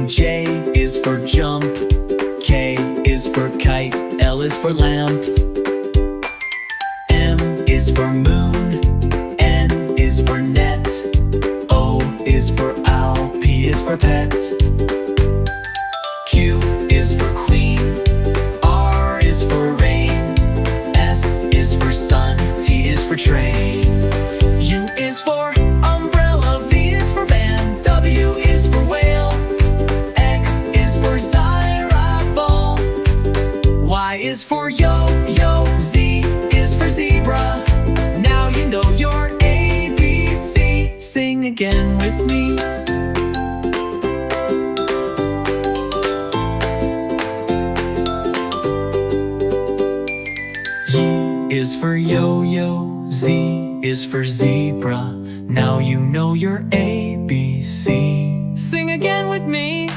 J is for jump, K is for kite, L is for lamp, M is for moon, N is for net, O is for owl, P is for pet, Q is for queen, R is for rain, S is for sun, T is for train, U is for umbrella, V is for van, W is for whale, X is for xylophone, Y is for yo-yo, Z is for zebra. Now you know your ABC. Sing again with me. Y is for yo-yo, Z is for zebra. Now you know your ABC. Sing again with me.